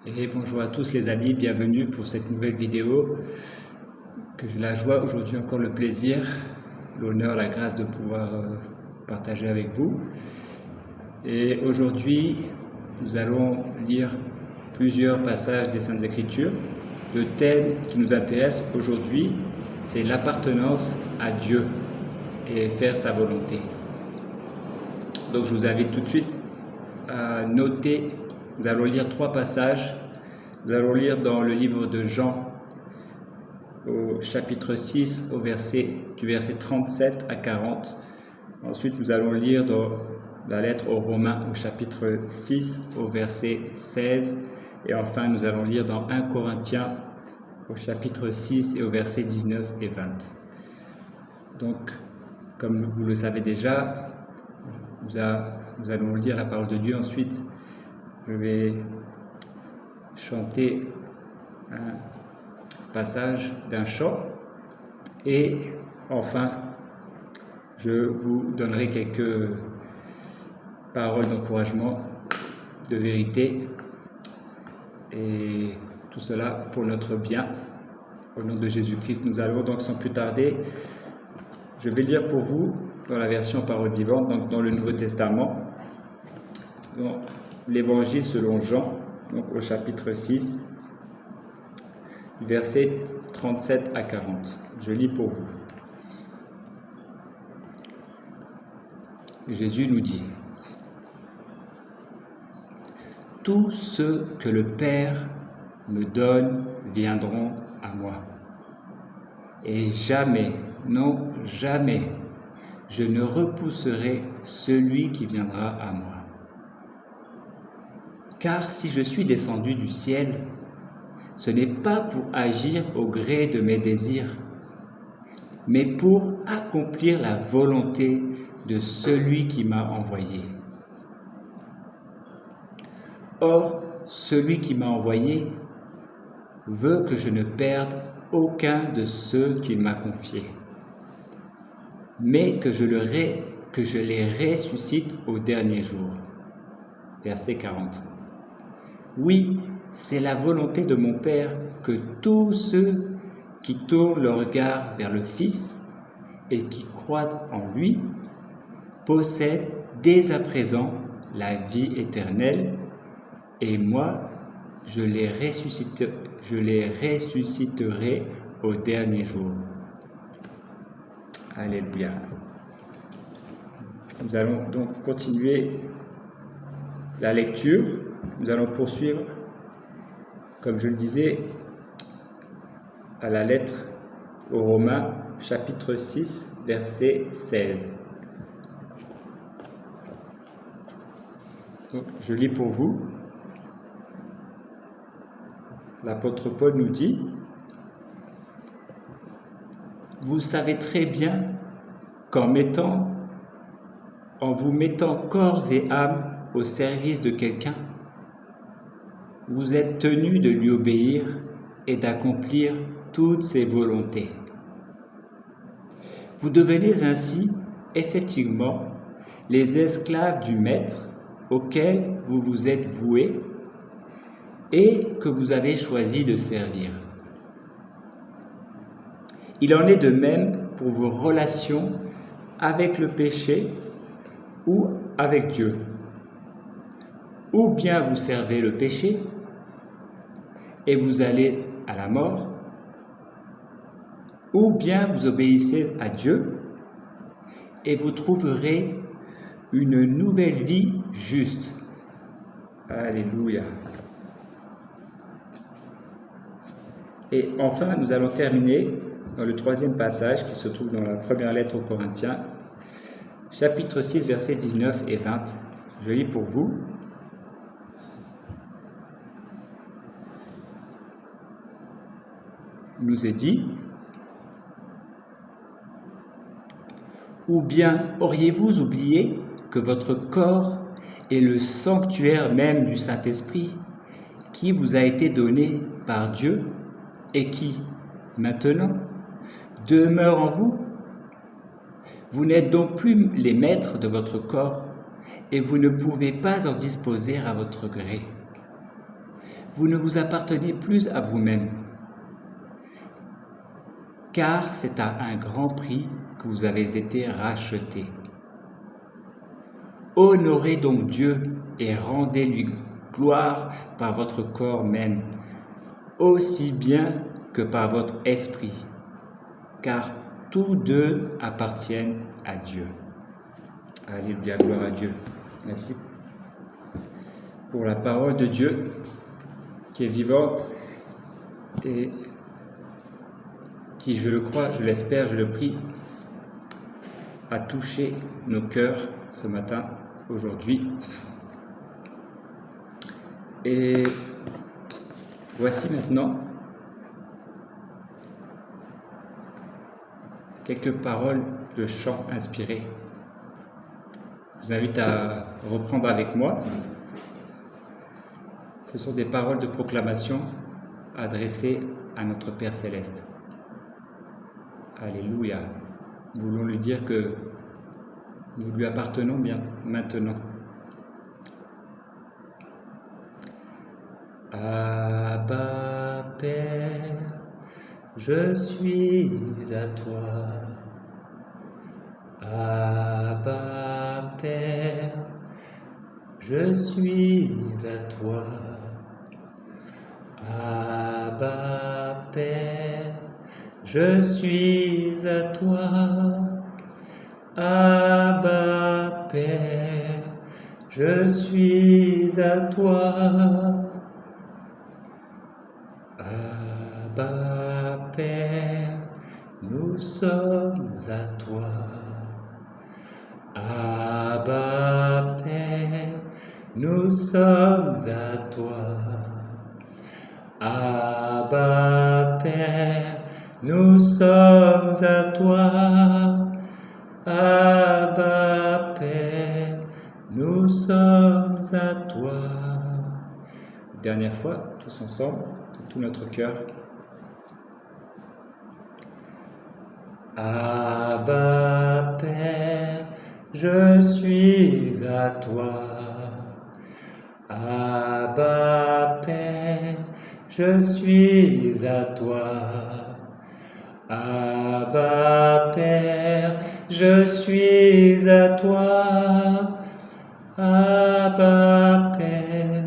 Et bonjour à tous les amis, bienvenue pour cette nouvelle vidéo que j'ai la joie, aujourd'hui encore le plaisir, l'honneur, la grâce de pouvoir partager avec vous. Et aujourd'hui, nous allons lire plusieurs passages des Saintes Écritures. Le thème qui nous intéresse aujourd'hui, c'est l'appartenance à Dieu et faire sa volonté. Donc je vous invite tout de suite à noter. Nous allons lire trois passages. Nous allons lire dans le livre de Jean, au chapitre 6, du verset 37 à 40. Ensuite, nous allons lire dans la lettre aux Romains, au chapitre 6, au verset 16. Et enfin, nous allons lire dans 1 Corinthiens, au chapitre 6 et au verset 19 et 20. Donc, comme vous le savez déjà, nous allons lire la parole de Dieu. Ensuite, je vais chanter un passage d'un chant et enfin je vous donnerai quelques paroles d'encouragement, de vérité, et tout cela pour notre bien au nom de Jésus-Christ. Nous allons donc sans plus tarder, je vais lire pour vous dans la version parole vivante, donc dans le Nouveau Testament, dans l'Évangile selon Jean, donc au chapitre 6, versets 37 à 40. Je lis pour vous. Jésus nous dit: « Tous ceux que le Père me donne viendront à moi. Et jamais, non jamais, je ne repousserai celui qui viendra à moi. Car si je suis descendu du ciel, ce n'est pas pour agir au gré de mes désirs, mais pour accomplir la volonté de celui qui m'a envoyé. Or, celui qui m'a envoyé veut que je ne perde aucun de ceux qu'il m'a confiés, mais que je les ressuscite au dernier jour. » Verset 40. Oui, c'est la volonté de mon Père que tous ceux qui tournent leur regard vers le Fils et qui croient en lui possèdent dès à présent la vie éternelle, et moi, je les ressusciterai au dernier jour. Alléluia. Nous allons donc continuer la lecture. Nous allons poursuivre, comme je le disais, à la lettre aux Romains, chapitre 6, verset 16. Donc, je lis pour vous. L'apôtre Paul nous dit: « Vous savez très bien qu'en vous mettant corps et âme au service de quelqu'un, vous êtes tenu de lui obéir et d'accomplir toutes ses volontés. Vous devenez ainsi, effectivement, les esclaves du Maître auquel vous vous êtes voués et que vous avez choisi de servir. Il en est de même pour vos relations avec le péché ou avec Dieu. Ou bien vous servez le péché et vous allez à la mort, ou bien vous obéissez à Dieu et vous trouverez une nouvelle vie juste. » Alléluia. Et enfin, nous allons terminer dans le troisième passage qui se trouve dans la première lettre aux Corinthiens, chapitre 6, versets 19 et 20. Je lis pour vous. Il nous est dit: « Ou bien auriez-vous oublié que votre corps est le sanctuaire même du Saint-Esprit qui vous a été donné par Dieu et qui, maintenant, demeure en vous? Vous n'êtes donc plus les maîtres de votre corps et vous ne pouvez pas en disposer à votre gré. vous ne vous appartenez plus à vous-même, car c'est à un grand prix que vous avez été rachetés. Honorez donc Dieu et rendez-lui gloire par votre corps même, aussi bien que par votre esprit, car tous deux appartiennent à Dieu. Alléluia, gloire à Dieu. Merci pour la parole de Dieu qui est vivante et qui, je le crois, je l'espère, je le prie, a touché nos cœurs ce matin, aujourd'hui. Et voici maintenant quelques paroles de chant inspirées. Je vous invite à reprendre avec moi. Ce sont des paroles de proclamation adressées à notre Père Céleste. Alléluia. Nous voulons lui dire que nous lui appartenons bien maintenant. Abba Père, je suis à toi. Abba Père, je suis à toi. Abba Père, je suis à toi. Abba Père, je suis à toi. Abba Père, nous sommes à toi. Abba Père, nous sommes à toi. Abba Père, nous sommes à toi. Abba Père, nous sommes à toi. Dernière fois, tous ensemble, tout notre cœur. Abba Père, je suis à toi. Abba Père, je suis à toi. Abba Père, je suis à toi. Abba Père,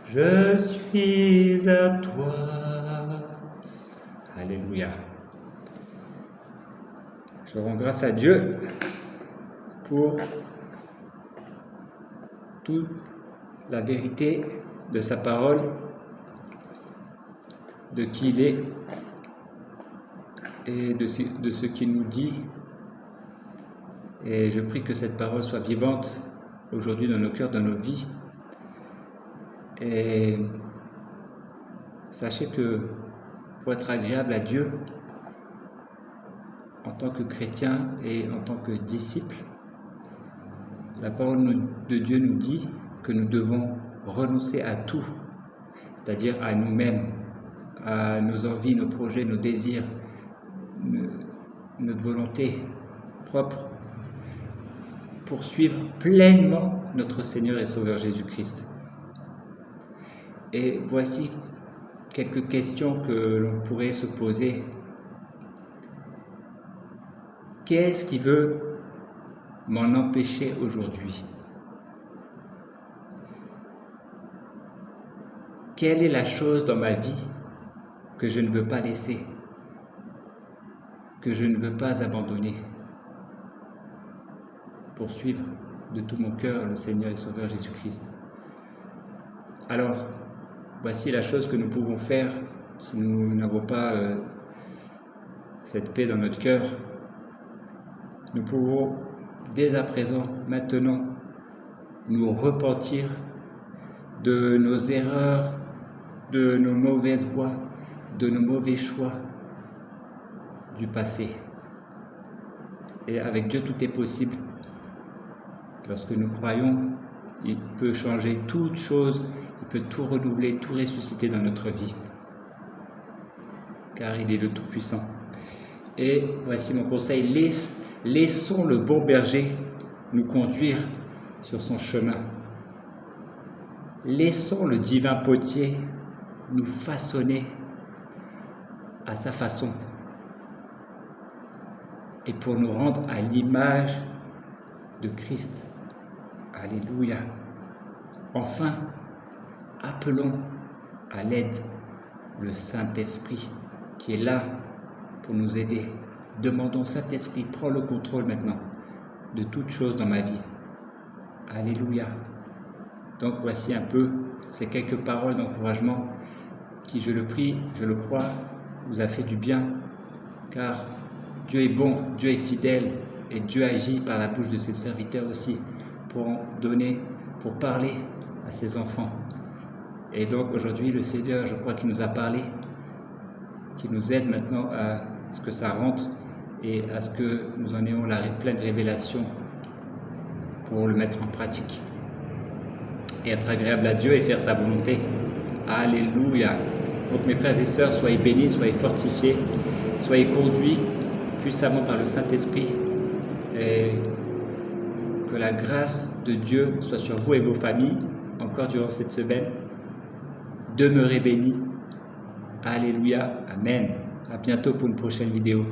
je suis à toi. Alléluia. Je rends grâce à Dieu pour toute la vérité de sa parole, de qui il est et de ce qu'il nous dit. Et je prie que cette parole soit vivante aujourd'hui dans nos cœurs, dans nos vies. Et sachez que pour être agréable à Dieu, en tant que chrétien et en tant que disciple, la parole de Dieu nous dit que nous devons renoncer à tout, c'est-à-dire à nous-mêmes, à nos envies, nos projets, nos désirs, notre volonté propre, pour suivre pleinement notre Seigneur et Sauveur Jésus-Christ. Et voici quelques questions que l'on pourrait se poser. Qu'est-ce qui veut m'en empêcher aujourd'hui? Quelle est la chose dans ma vie que je ne veux pas laisser, que je ne veux pas abandonner, pour suivre de tout mon cœur le Seigneur et Sauveur Jésus-Christ? Alors, voici la chose que nous pouvons faire si nous n'avons pas cette paix dans notre cœur. Nous pouvons dès à présent, maintenant, nous repentir de nos erreurs, de nos mauvaises voies, de nos mauvais choix du passé. Et avec Dieu, tout est possible. Lorsque nous croyons, il peut changer toutes choses, il peut tout renouveler, tout ressusciter dans notre vie. Car il est le Tout-Puissant. Et voici mon conseil, laissons le bon berger nous conduire sur son chemin. Laissons le divin potier nous façonner à sa façon et pour nous rendre à l'image de Christ. Alléluia. Enfin, appelons à l'aide le Saint-Esprit qui est là pour nous aider. Demandons, Saint-Esprit, prends le contrôle maintenant de toutes choses dans ma vie. Alléluia. Donc voici un peu ces quelques paroles d'encouragement qui, je le prie, je le crois, vous a fait du bien, car Dieu est bon, Dieu est fidèle et Dieu agit par la bouche de ses serviteurs aussi pour donner, pour parler à ses enfants. Et donc aujourd'hui, le Seigneur, je crois qu'il nous a parlé, qui nous aide maintenant à ce que ça rentre et à ce que nous en ayons la pleine révélation pour le mettre en pratique et être agréable à Dieu et faire sa volonté. Alléluia. Donc mes frères et sœurs, soyez bénis, soyez fortifiés, soyez conduits puissamment par le Saint-Esprit et que la grâce de Dieu soit sur vous et vos familles encore durant cette semaine. Demeurez bénis. Alléluia. Amen. À bientôt pour une prochaine vidéo.